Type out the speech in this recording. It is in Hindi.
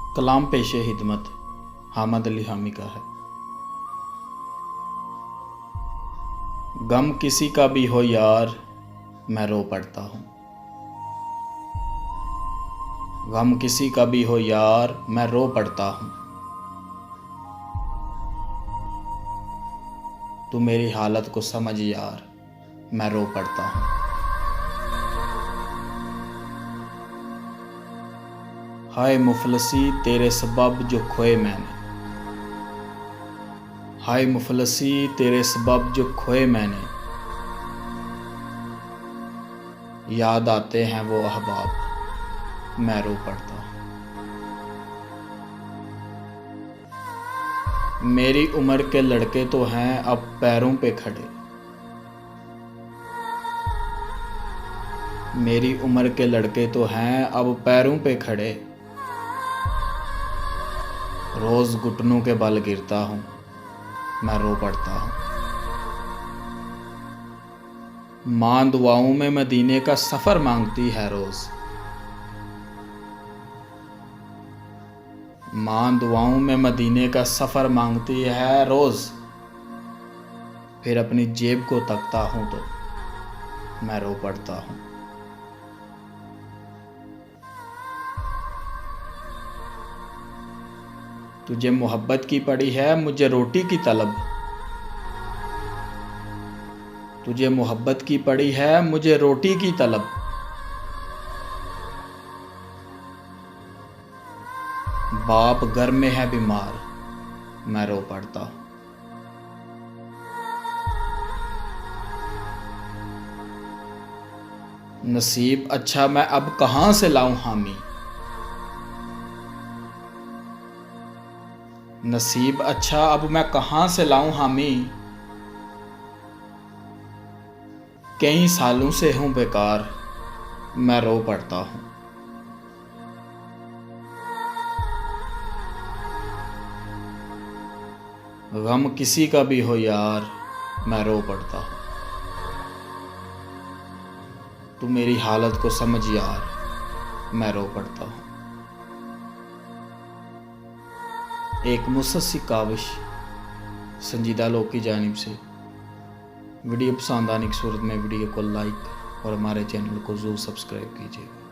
कलाम पेश हिदमत हामद अली हामी का है। गम किसी का भी हो यार, मैं रो पड़ता हूँ। गम किसी का भी हो यार, मैं रो पड़ता हूँ। तू मेरी हालत को समझ यार, मैं रो पड़ता हूँ। हाय मुफलसी तेरे सबब जो खोए मैंने, हाय मुफलसी तेरे सबब जो खोए मैंने। याद आते हैं वो अहबाब, मैं रो पड़ता हूँ। मेरी उम्र के लड़के तो हैं अब पैरों पे खड़े, मेरी उम्र के लड़के तो हैं अब पैरों पे खड़े। रोज़ घुटनों के बल गिरता हूँ, मैं रो पड़ता हूँ। माँ दुआओं में मदीने का सफ़र मांगती है रोज़, माँ दुआओं में मदीने का सफ़र मांगती है रोज़। फिर अपनी जेब को तकता हूँ तो मैं रो पड़ता हूँ। तुझे मोहब्बत की पड़ी है मुझे रोटी की तलब, तुझे मोहब्बत की पड़ी है मुझे रोटी की तलब। बाप घर में है बीमार, मैं रो पड़ता हूँ। नसीब अच्छा मैं अब कहाँ से लाऊं हामी, नसीब अच्छा अब मैं कहाँ से लाऊं हामी। कई सालों से हूँ बेकार, मैं रो पड़ता हूँ। गम किसी का भी हो यार, मैं रो पड़ता हूँ। तू मेरी हालत को समझ यार, मैं रो पड़ता हूँ। एक मुसस्सी काविश संजीदा लोग की जानिब से। वीडियो पसंद आने की सूरत में वीडियो को लाइक और हमारे चैनल को ज़रूर सब्सक्राइब कीजिएगा।